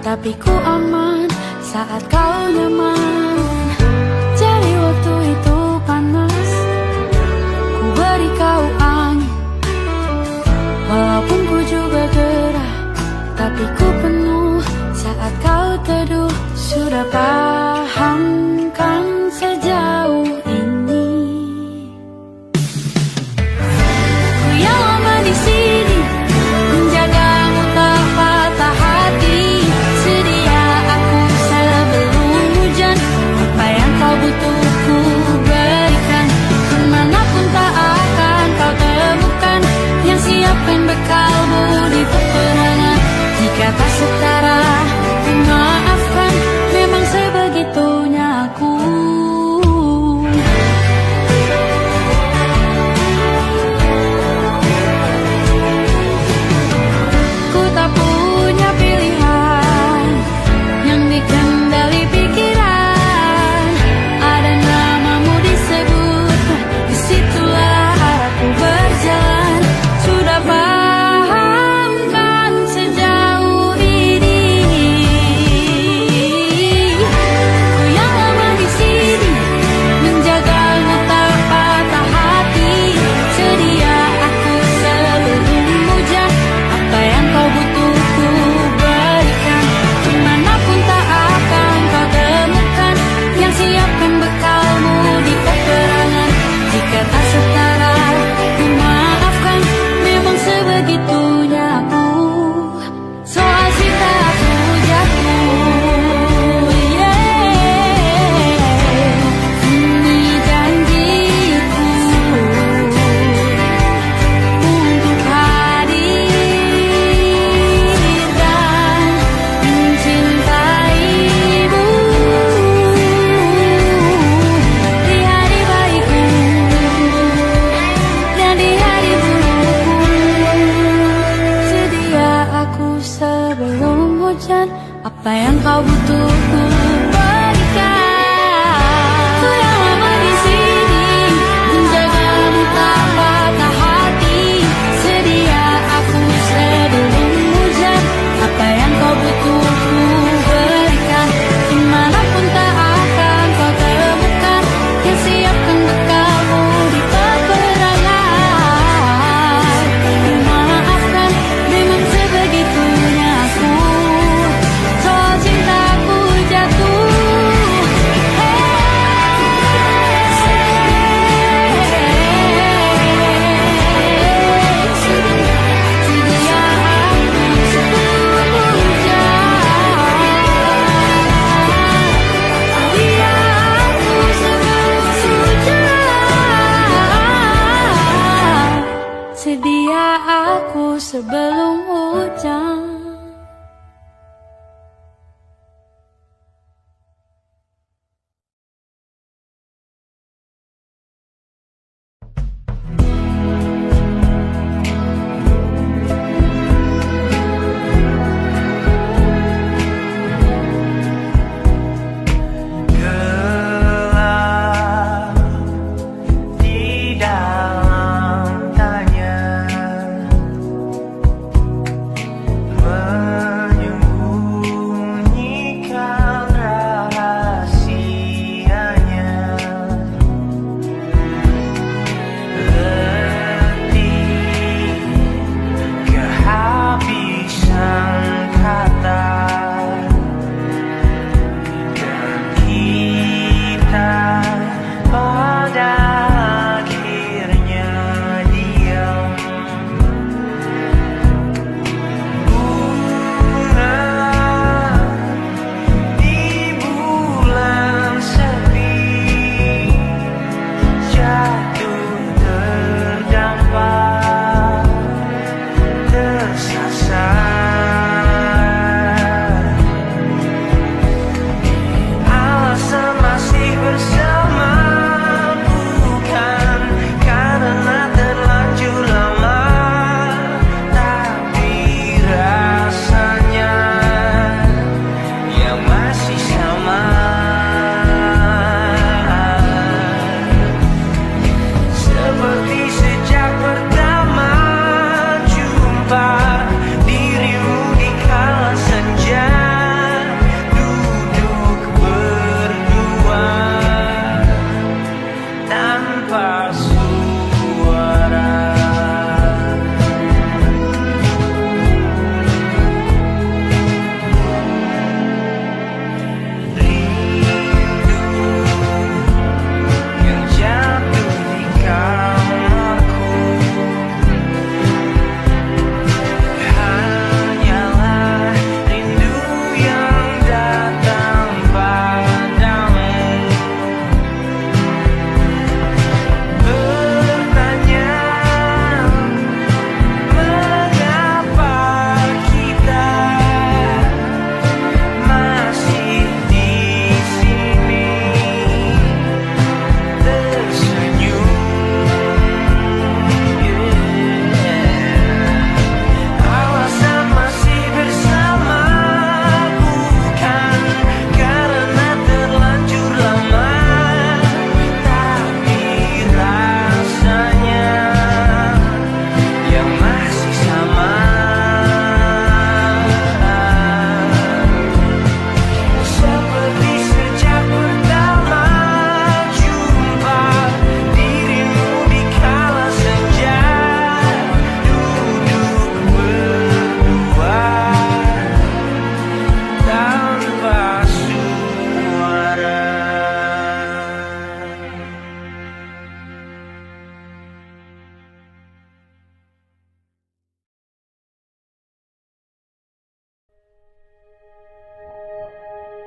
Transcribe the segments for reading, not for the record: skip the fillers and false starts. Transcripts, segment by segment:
tapi ku aman saat kau nyaman. Jadi waktu itu panas, ku beri kau angin. Walaupun ku juga gerah, tapi ku penuh saat kau teduh. Sudah paham kan sejauh ini? Ku yang lama di sini, menjagamu tak patah hati. Sedia aku sebelum hujan, apa yang kau butuh ku berikan. Kemanapun tak akan kau temukan yang siapkan bekalmu di peperangan. Jika tak setara, ku maafkan, memang sebegitunya aku. Ku tak punya pilihan yang dikendali pikiran. Ada namamu disebut, disitulah arahku berjalan. Sudah paham kan sejauh ini? Ku yang lama di sini, menjagamu tak patah hati. Sedia aku sebelum hujan, apa yang kau butuh ku berikan. Kemanapun tak akan kau temukan yang siapkan bekalmu di peperangan. Jika tak setara, ku maafkan, memang sebegitunya aku. Soal cinta aku jatuh, ini janjiku untuk hadir dan mencintaimu di hari baikku dan di hari burukku. Sedia aku sebelum hujan, apa yang kau butuh ku berikan. Ku yang lama di sini, menjagamu tak patah hati. Sedia aku sebelum hujan, apa yang kau butuh ku berikan. Kemanapun tak akan kau temukan yang siapkan bekalmu di peperangan. Ku maafkan, memang sebegitunya aku. Soal cintaku jatuh.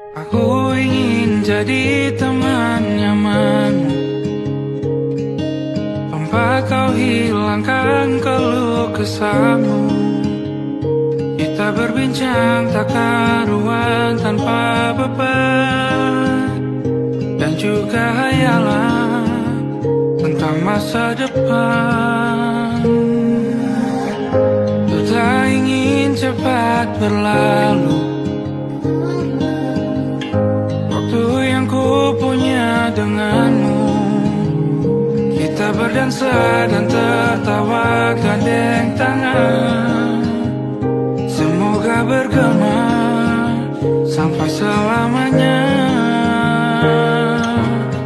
Aku ingin jadi teman nyaman, tempat kau hilangkan keluh kesahmu. Kita berbincang tak karuan tanpa beban, dan juga hayalan tentang masa depan. Ku tak ingin cepat berlalu waktu yang ku punya denganmu. Kita berdansa dan tertawa gandeng tangan, semoga bergema sampai selamanya.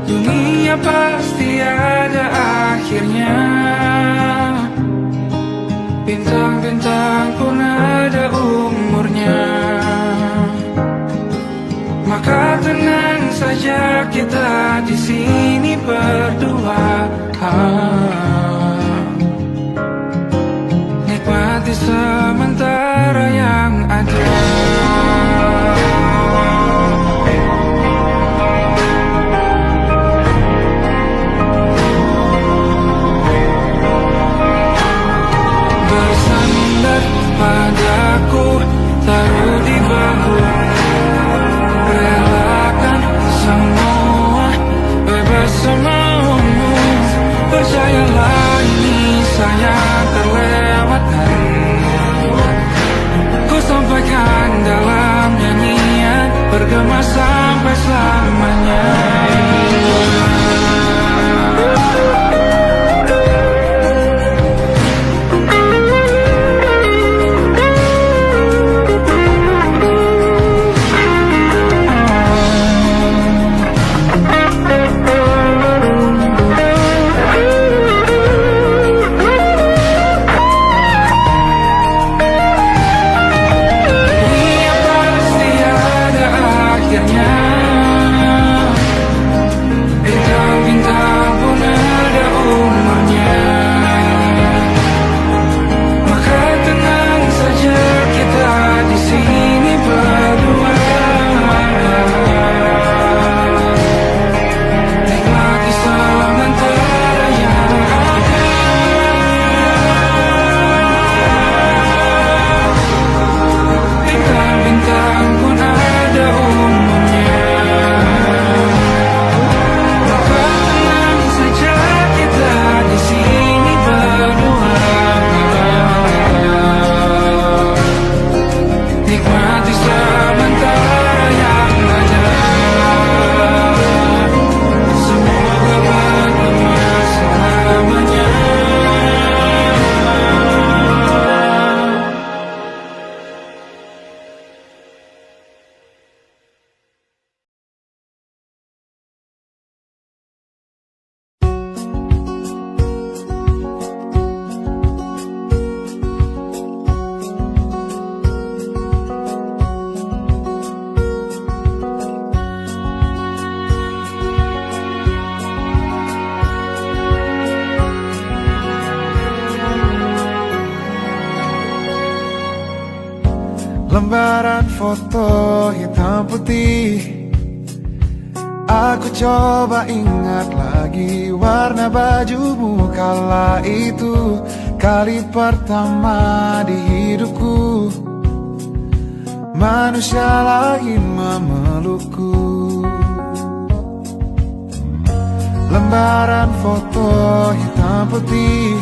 Dunia pasti ada akhirnya, bintang-bintang pun ada umurnya. Maka tenang saja kita di sini berdua, nikmati sementara yang ada. Bersandar padaku, taruh di bahu, relakan semua, bebas semaumu. Percayalah ini sayang terlewatkan, ku sampaikan dalam nyanyian, bergema sampai selamanya. Lembaran foto hitam putih, aku coba ingat lagi warna bajumu kala itu. Kali pertama di hidupku, manusia lain memelukku. Lembaran foto hitam putih,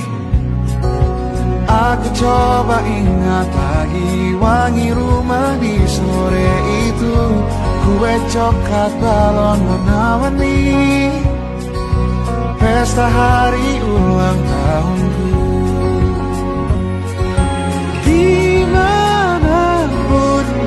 aku coba ingat lagi wangi rumah di sore itu. Kue coklat, balon warna-warni, pesta hari ulang tahunku. Dimanapun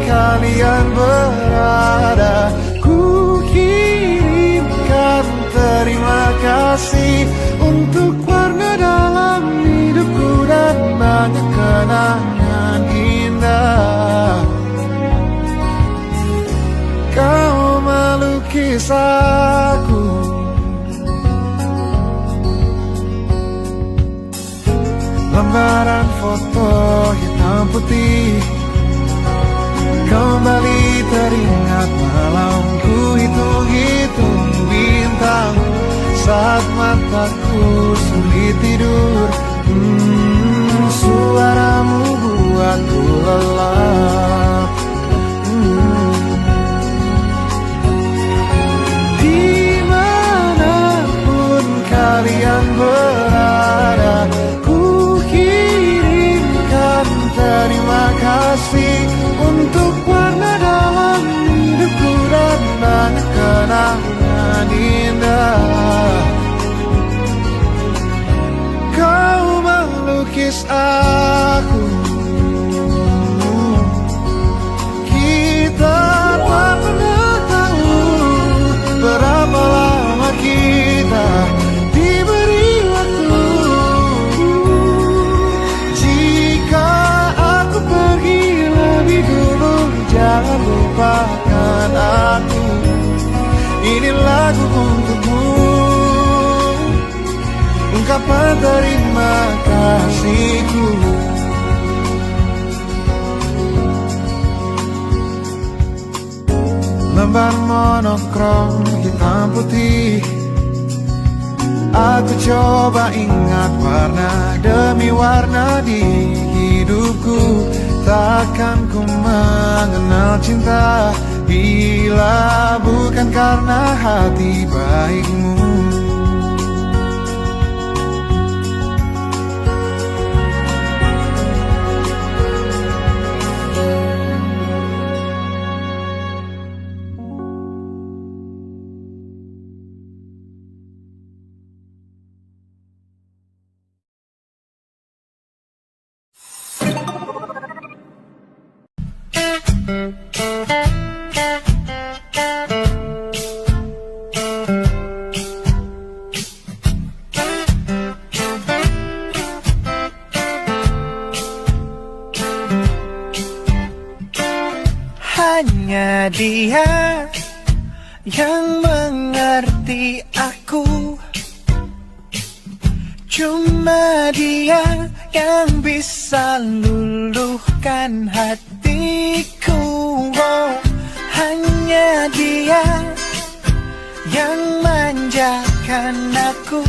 kalian berada, ku kirimkan terima kasih untuk warna dalam hidupku dan banyak kenangan indah. Kau melukis aku, lembaran foto hitam putih, kembali teringat malam sulit tidur. Suaramu buatku lelap. Dimanapun kalian berada, ku kirimkan terima kasih untuk warna dalam hidupku dan banyak kenangan indah. Kau melukis aku, kita tak pernah tahu berapa lama kita diberi waktu. Jika aku pergi lebih dulu, jangan lupakan aku. Ini lagu untukmu, ungkapan terima kasihku. Lembar monokrom hitam putih, aku coba ingat warna demi warna di hidupku. Takkan ku mengenal cinta bila bukan karena hati baikmu. Hanya dia yang mengerti aku, cuma dia yang bisa luluhkan hatiku. Oh, hanya dia yang manjakan aku,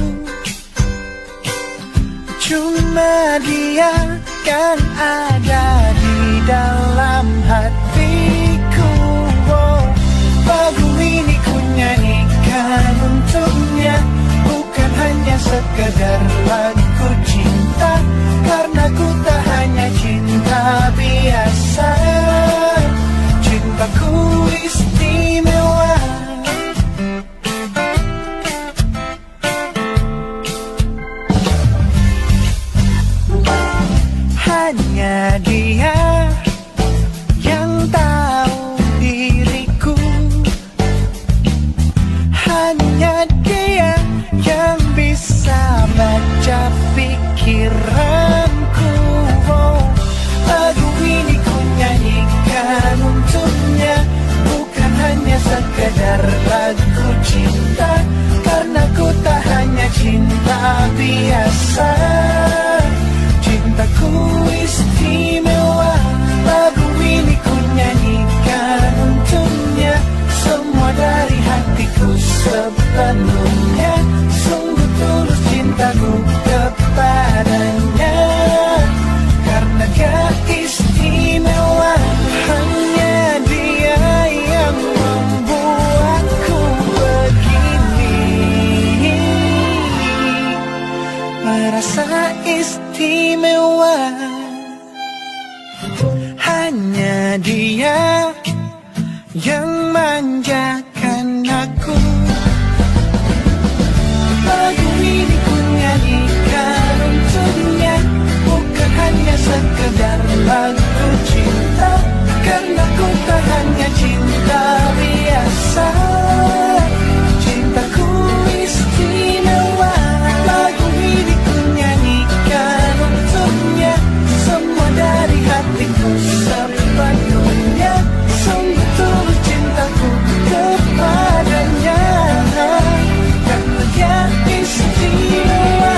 cuma dia yang ada di dalam hatiku. Oh, lagu ini ku nyanyikan untuknya, bukan hanya sekedar lagu cinta, karena ku tak hanya cinta biasa. Cintaku istimewa. Hanya dia yang tahu diriku, hanya dia yang bisa baca pikiranku. Oh, lagu ini ku nyanyikan untuknya, bukan hanya sekedar lagu cinta, karena ku tak hanya cinta biasa. Cintaku istimewa. Lagu ini ku nyanyikan untuknya, semua dari hatiku sepenuhnya. Sungguh tulus cintaku kepadanya, karena dia istimewa. Hanya dia yang membuatku begini, merasa istimewa. Hanya dia yang manjakan aku. Lagu ini ku nyanyikan untuknya, bukan hanya sekedar lagu cinta, karena ku tak hanya cinta biasa. Cintaku istimewa. Lagu ini ku nyanyikan untuknya, semua dari hatiku sepenuhnya. Sungguh tulus cintaku kepadanya, karena dia istimewa.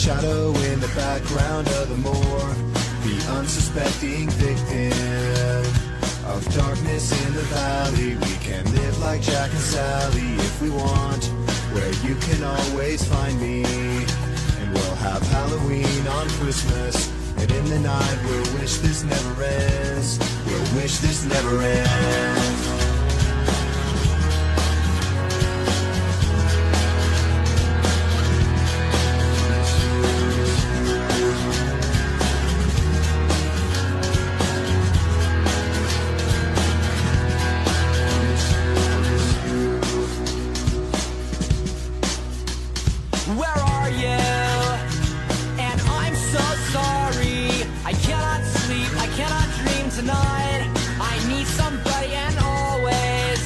shadow in the background of the morgue, the unsuspecting victim of darkness in the valley. We can live like Jack and Sally if we want, where you can always find me. And we'll have Halloween on Christmas, and in the night we'll wish this never ends. We'll wish this never ends. Where are you? And I'm so sorry. I cannot sleep, I cannot dream tonight. I need somebody, and always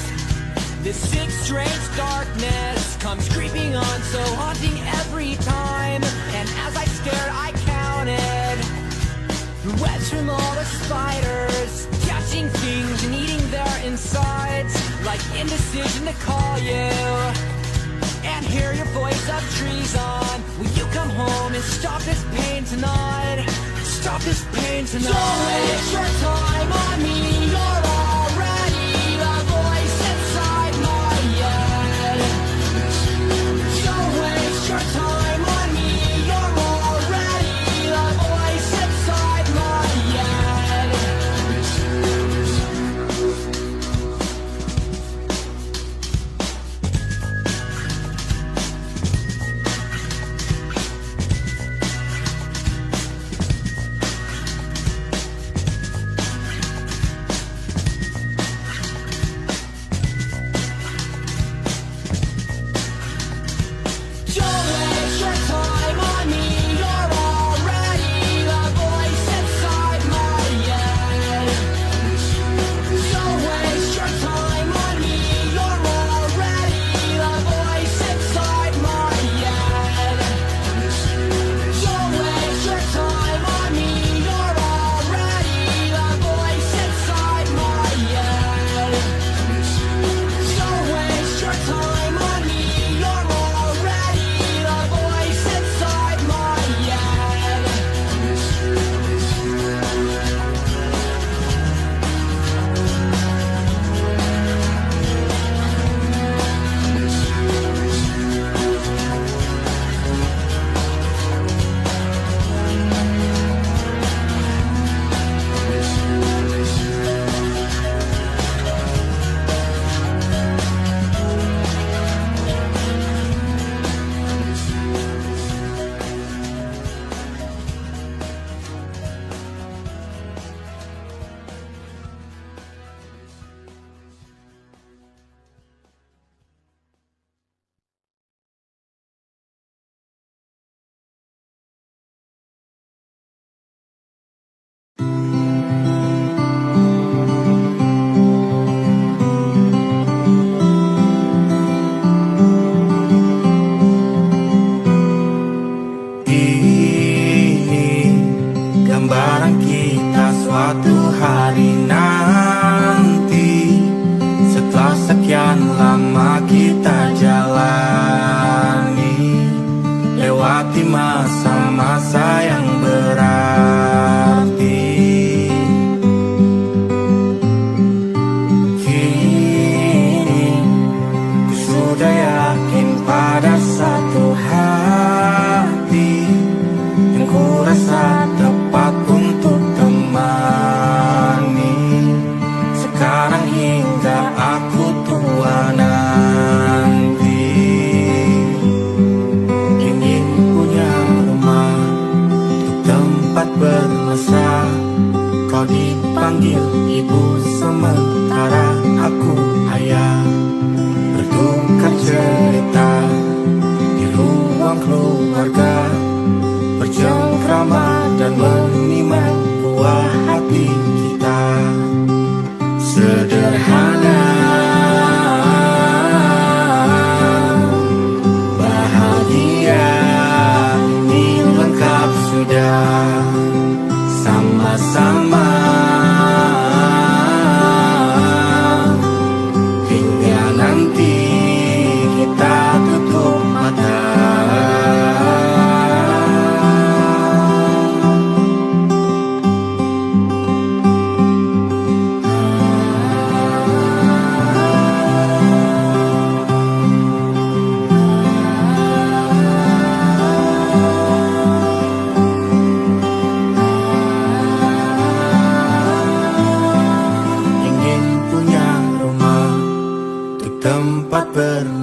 this sick, strange darkness comes creeping on, so haunting every time. And as I stared, I counted the webs from all the spiders, catching things and eating their insides, like indecision to call you and hear your voice of treason. Will you come home and stop this pain tonight? Stop this pain tonight. Don't waste your time on me. You're already the voice inside my head. Don't waste your time on me. You're already the voice inside my head.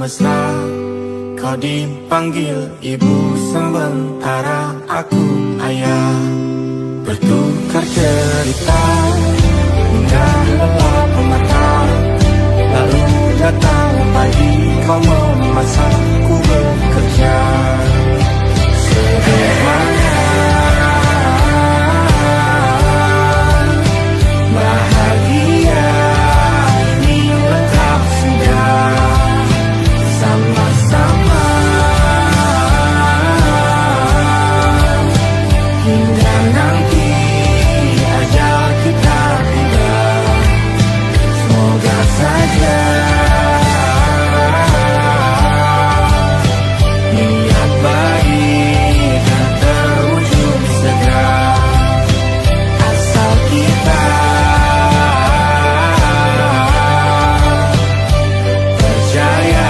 mesra. Kau dipanggil ibu sementara aku ayah. Bertukar cerita hingga gelap mata. Lalu datang pagi kau memasakku bekerja. Sederhana, bahagia ini lengkap sudah. Sama-sama hingga nanti ajal kita tiba. Semoga saja niat baik dan terwujud segera. Asal kita percaya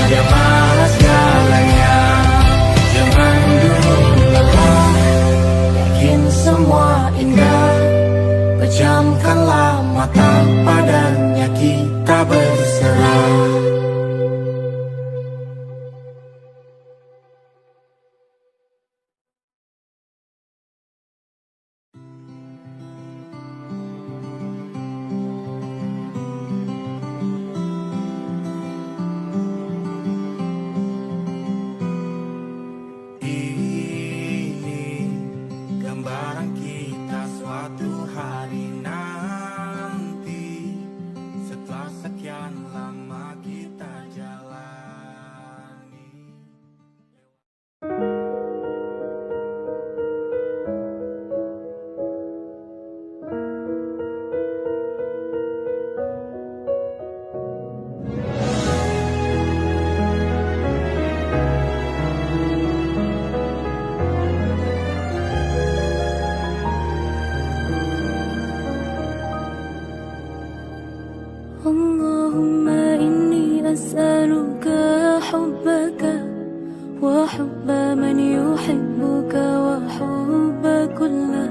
Dia Maha segalanya. Jangan dulu lelah, yakin semua indah. Pejamkanlah mata, padanya kita berserah. Ini gambaran kita suatu hari nanti, setelah sekian lama kita jalani. Allahumma inni as'aluka hubbaka wa hubba man yuhibbuka wa hubba kulla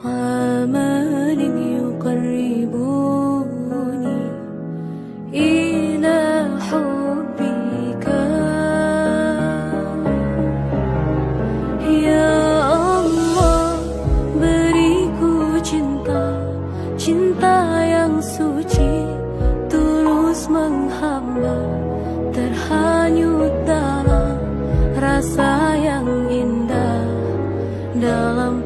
amalin yuqarribuni ila hubbika. Ya Allah, beriku cinta, cinta yang suci, tulus menghamba, terhanyut dalam rasa yang indah, dalam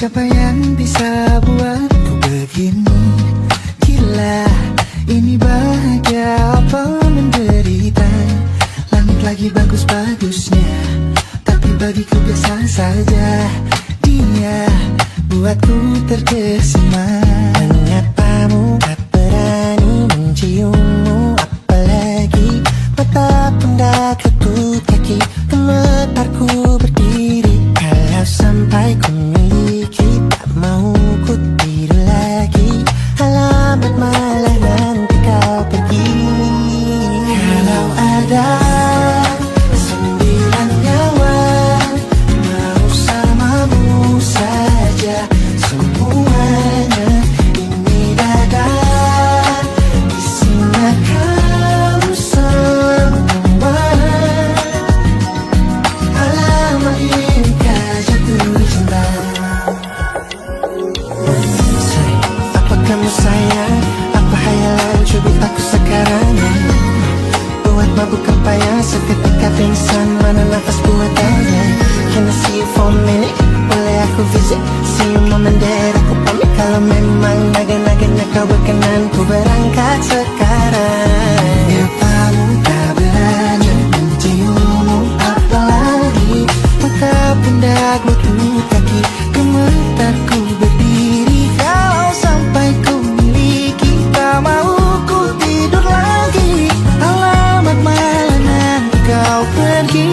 Siapa yang bisa buatku begini? Gila, ini bahagia apa menderita? Langit lagi bagus-bagusnya, tapi bagiku biasa saja. Dia buatku terkesima. Menyapamu, tak berani menciummu, apalagi mata pun dah ketut kaki. Gemetarku berdiri kalau sampai ku miliki. Tak mau ku tidur lagi, alamat malah nanti kau pergi. Kalau ada 9 nyawa mau samamu saja, semuanya ini dada isinya kamu semua. Alamak inikah jatuh cinta? Apa kamu sayang? Apa hayalan cubit aku sekarang? Buat mabuk apa ya? Seketika pingsan, mana nafas buatannya? Can I see you for a minute? Boleh aku visit? See you moment there, aku pamit. Kalau memang naga-naganya kau berkenan, ku berangkat sekarang. Ya palu tak berani menciummu, apalagi mata pundak bertemu kaki. Gemetarku berdiri kalau sampai ku miliki. Tak mau ku tidur lagi, alamat malah nanti kau pergi.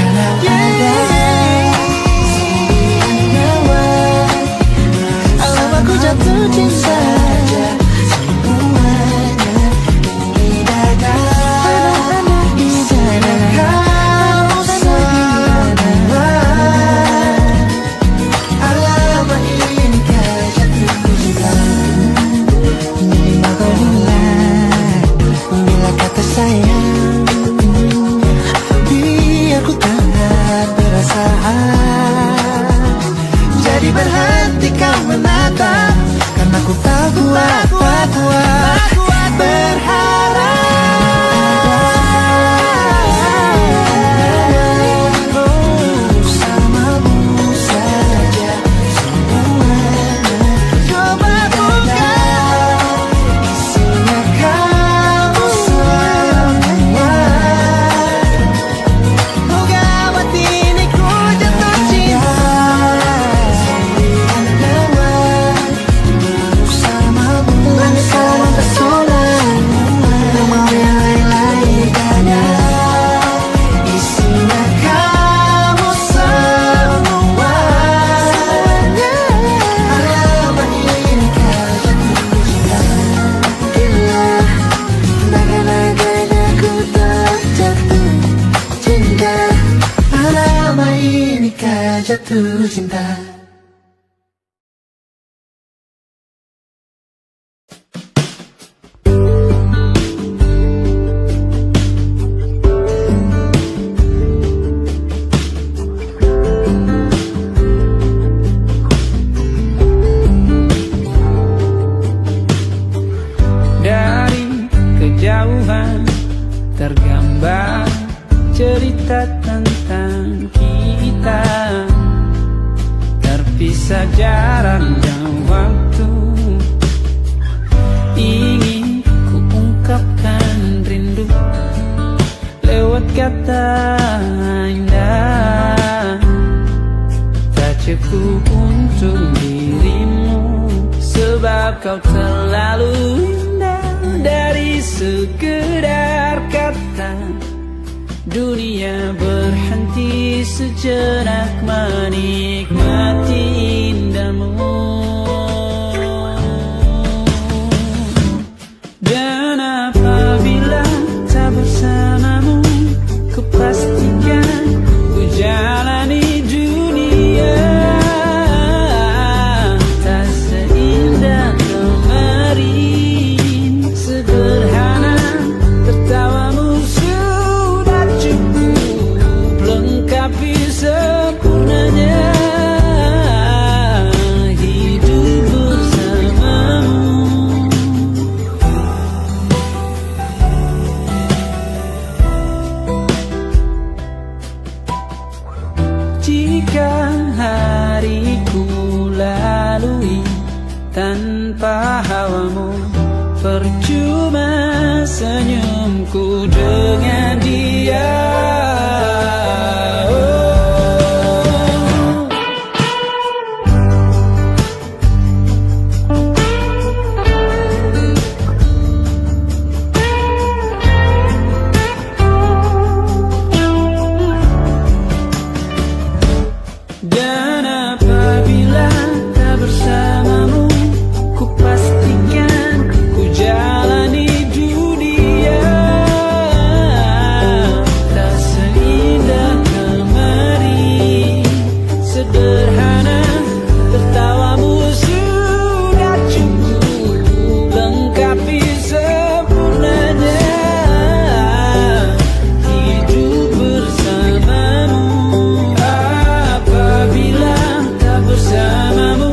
Kalau ada 9 nyawa, alamak ku jatuh cinta. Semuanya ini dada isinya kau semua. Alamak inikah jatuh cinta? Ini kau bilang, bila kata sayang, biar ku tak perasaan. Jadi berhenti kau menatap, karena ku tak kuat berharap. Bersamamu saja semuanya. Coba buka, isinya kamu semua. Moga buat ini ku jatuh cinta. 9 nyawa bersamamu, bersama pesona. Tak mau yang lain-lain, karena isinya kamu semua. Alamat inikah jatuh cinta? Gila, naga-naganya ku tak jatuh cinta. Alamat inikah jatuh cinta? Dari kejauhan tergambar cerita tentang kita, terpisah jarak dan waktu. Ingin ku ungkapkan rindu lewat kata indah. Tak cukup untuk dirimu, sebab kau terlalu indah. Dari sekedar kata, dunia berhenti sejenak menikmati indahmu. Dan apabila tak bersamamu, ku pastikan ku jalani dunia tak seindah kemarin. Sederhana tertawamu sudah cukup lengkapi sempurnanya. percuma senyumku dengan dia. Dan apabila tak bersamamu, ku pastikan ku jalani dunia tak seindah kemarin. Sederhana, tertawamu sudah cukup lengkapi sempurnanya hidup bersamamu. Apabila tak bersamamu,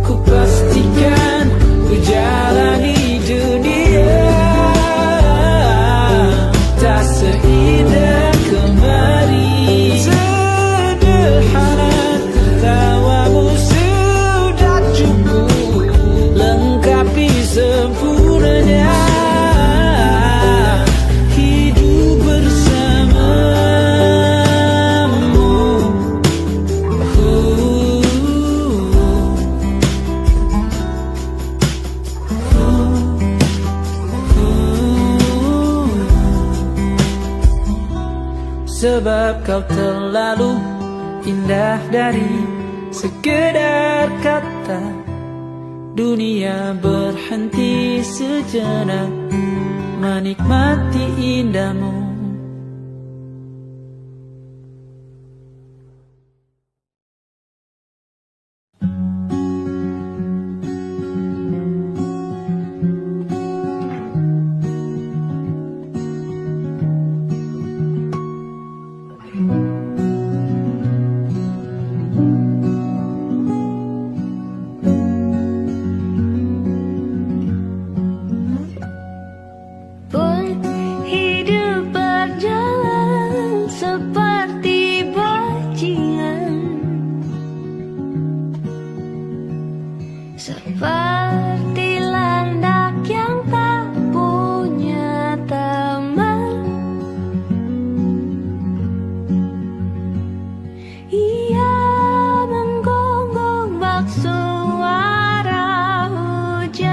ku pastikan ku jalani dunia tak seindah kemarin. Sederhana, tertawamu sudah cukup lengkapi sempurnanya hidup bersamamu. Sebab kau terlalu indah dari sekedar kata. Dunia berhenti sejenak menikmati indahmu. Pun hidup berjalan seperti bajingan, seperti landak yang tak punya teman. Ia menggonggong bak suara hujan,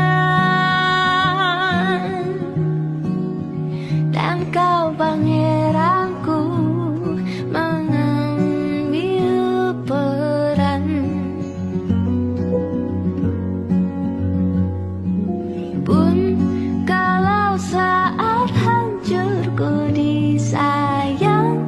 dan kau pangeranku mengambil peran. Pun kalau saat hancurku disayang,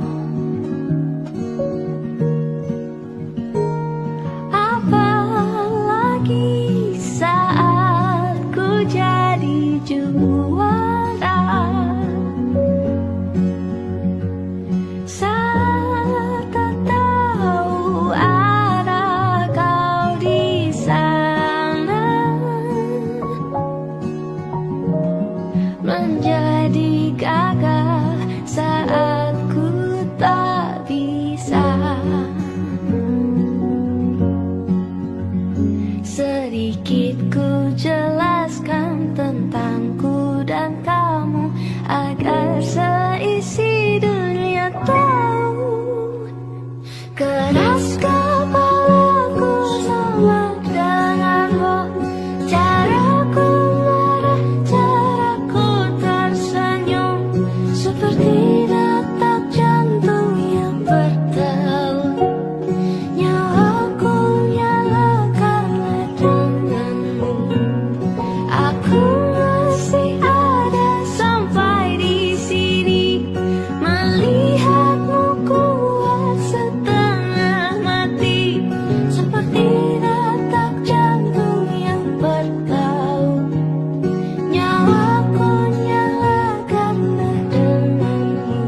apalagi saat ku jadi juara. Saat tak tahu arah kau di sana, menjadi gagah saat ku tak bisa. Sedikit ku jelaskan tentangku dan kamu agar seisi dunia tahu. Keras kepalaku sama denganmu, caraku marah, caraku tersenyum, seperti detak jantung yang bertaut. Nyawaku nyalakanlah denganmu. Aku masih ada sampai di sini, melihatmu kuat setengah mati, seperti detak jantung yang bertaut. Nyawaku nyalakanlah denganmu.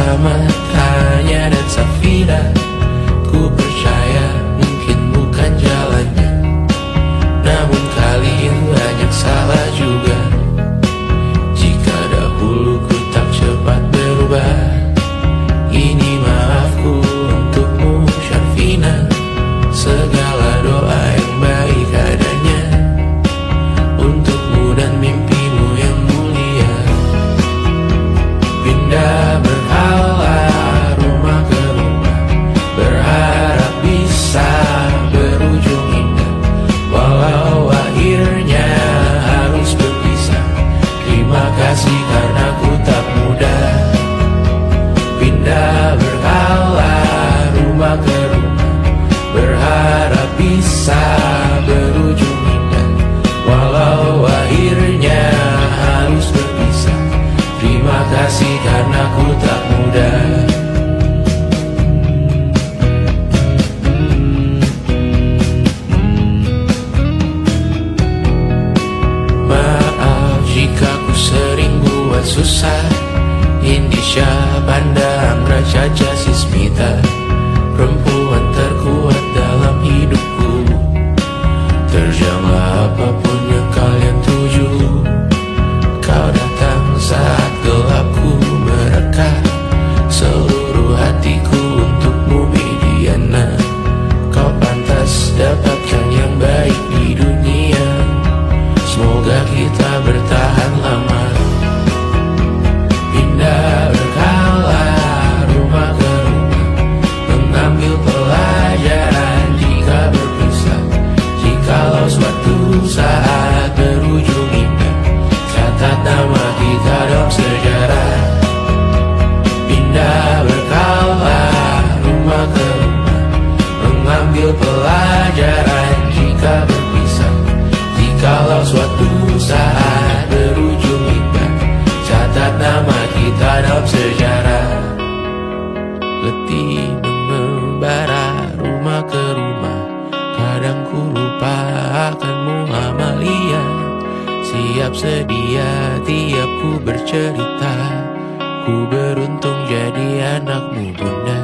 bersama Tanya dan Safira. Ku percaya mungkin bukan jalannya, namun kali ini banyak salah juga. Jika dahulu ku tak cepat berubah, ini maafku untukmu Syarifina. Segala doa yang baik adanya untukmu dan mimpimu yang mulia. Pindah berhala rumah ke rumah, berharap bisa berujung indah. Walau akhirnya harus berpisah, terima kasih karena ku tak mudah. Pindah berhala rumah ke rumah, berharap bisa berujung indah. Walau akhirnya harus berpisah, terima kasih karena ku tak mudah. Maaf jika ku sering buat susah. Indisha, Banda, Amra, Caca, Sismita, perempuan terkuat dalam hidupku. Terjanglah apapun yang kalian tuju. Kau datang saat gelapku mereka, seluruh hatiku untukmu Mediana. Kau pantas dapatkan yang baik di dunia, semoga kita bertahan lama. Pindah berkala rumah ke rumah, mengambil pelajaran jika berpisah. Jikalau suatu saat berujung indah, catat nama kita dalam sejarah. Pindah berkala rumah ke rumah, mengambil pelajaran jika berpisah. Jikalau suatu saat berujung indah, catat nama kita dalam sejarah. Letih mengembara rumah ke rumah, kadang ku lupa akanmu Amalia. Siap sedia tiap ku bercerita, ku beruntung jadi anakmu Bunda.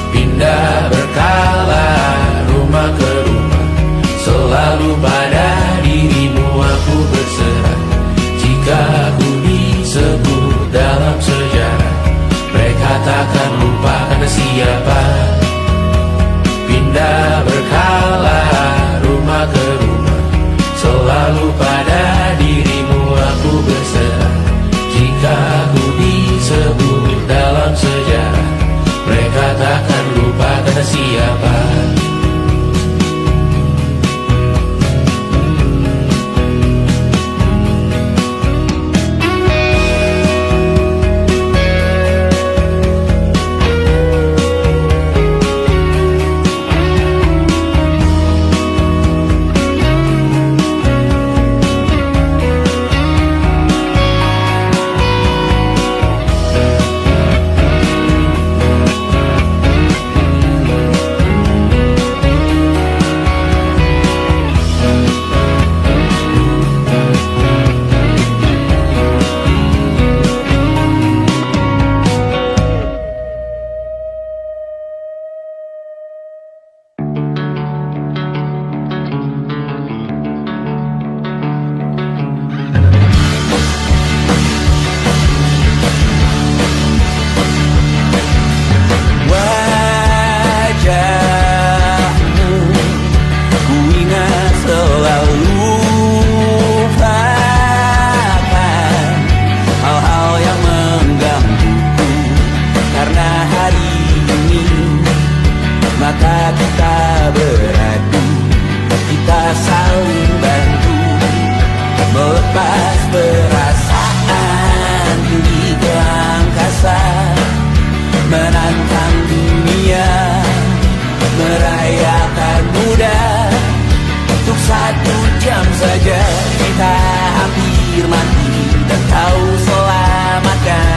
Pindah berkala rumah ke rumah, selalu pada dirimu aku berserah. Jika aku disebut dalam sejarah, mereka takkan lupa karena siapa. Pindah berkala rumah ke rumah, selalu pada dirimu aku berserah. Jika aku disebut dalam sejarah, mereka takkan lupa karena siapa. saja kita hampir mati dan kau selamatkan.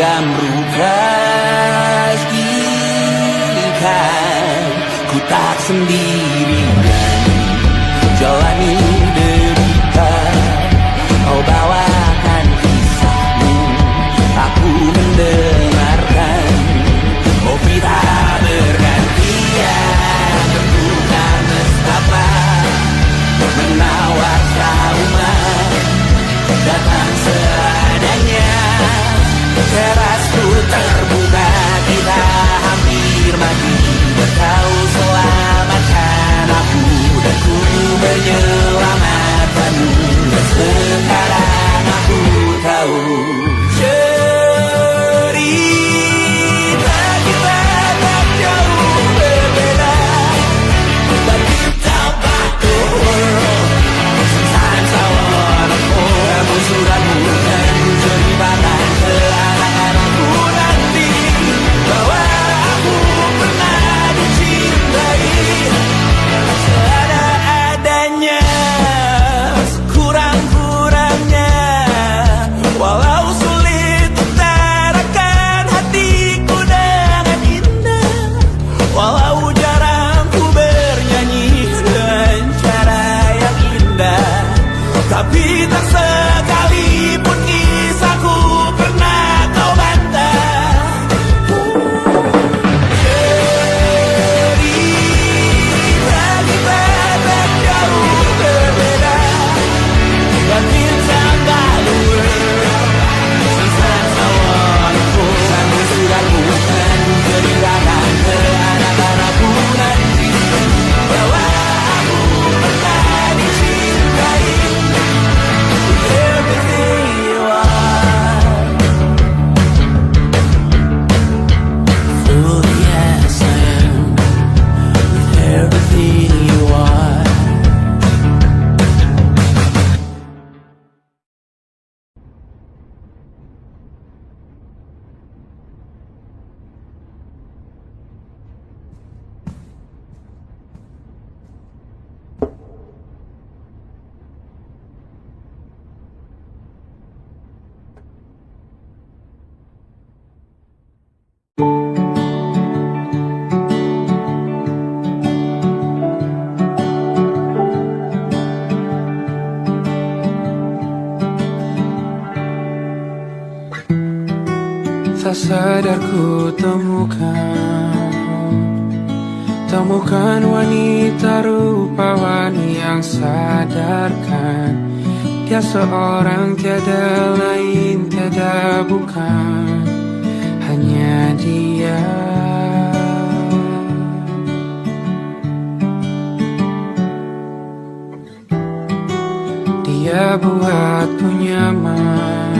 beragam rupa ikan. Ku tak sendirian jalani derita. Kau bawakan kisahmu, aku mendengarkan. Kopi tak bergantian, tentukan nestapa menawar trauma. Datang seadanya, terasku terbuka, kita hampir mati. Kau selamatkan aku dan ku menyelamatkanmu. Dan sekarang aku tahu cerita kita tak jauh berbeda. But you tell back the world. Sometimes I wanna pour suratmu dan ceritakan ke anak-anakku nanti bahwa aku pernah dicintai seadanya, sekurang-kurangnya. Walau sulit utarakan hatiku dengan indah, walau jarang ku bernyanyi dengan cara yang indah, tapi tak sekalipun kisahku pernah kau bantah. Cerita kita tak jauh berbeda, but it's about the world. Sometimes I wanna pull sambil suratmu dan ceritakan ke anak-anakku nanti bahwa aku pernah dicintai. Everything you are, fully as I am, with everything you are. Tak sadar ku temukan wanita rupawan yang sadarkan dia seorang, tiada lain, tiada bukan, hanya dia. Dia buatku nyaman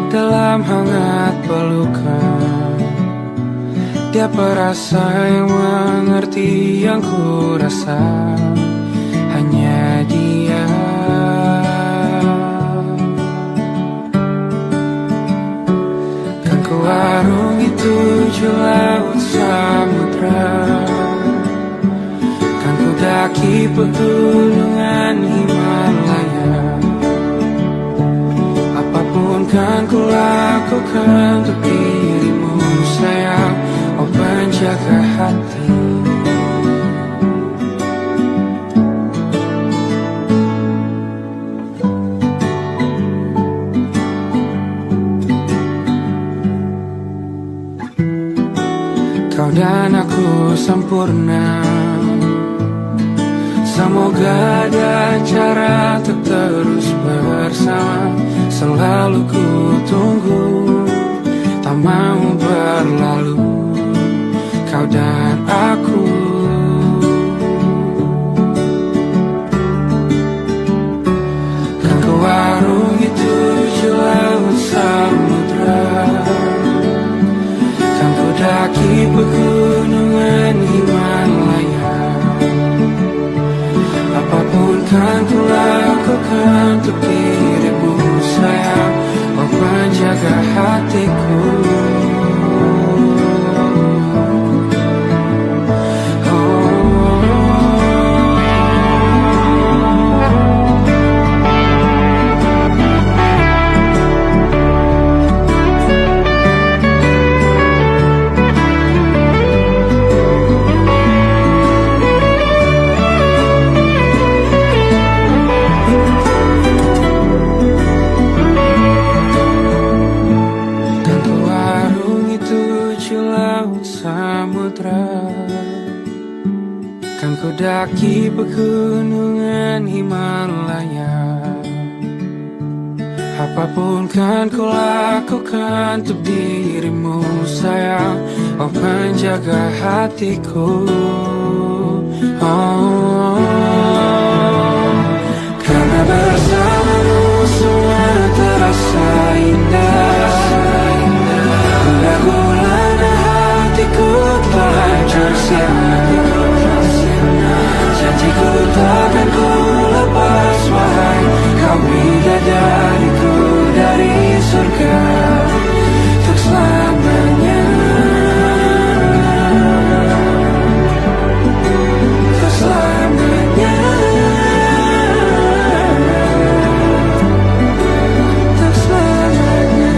dalam hangat pelukan. Dia perasa yang mengerti yang ku rasa, hanya dia. Kan ku arungi 7 laut samudra, kan ku daki pegunungan Himalaya. Apapun kan ku lakukan untuk dirimu sayang, oh penjaga hati. Kau dan aku sempurna, semoga ada cara untuk terus bersama. Selalu ku tunggu, tak mau berlalu, kau dan aku. Kan ku arungi 7 laut samudra, kan ku daki pegunungan Himalaya. Apapun kan ku lakukan untuk dirimu sayang, oh penjaga hatiku. mendaki pegunungan Himalaya. Apapun kan ku lakukan untuk dirimu sayang, oh penjaga hatiku. Karena bersamamu semua terasa indah. Gula-gulana hatiku telah hancur sia-sia. Janjiku takkan ku lepas, wahai kau bidadariku dari surga untuk selamanya. Untuk selamanya. Untuk selamanya.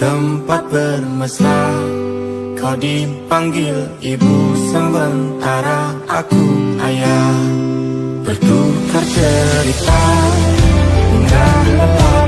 tempat bermesra. Kau dipanggil ibu sementara aku ayah. Bertukar cerita hingga lelah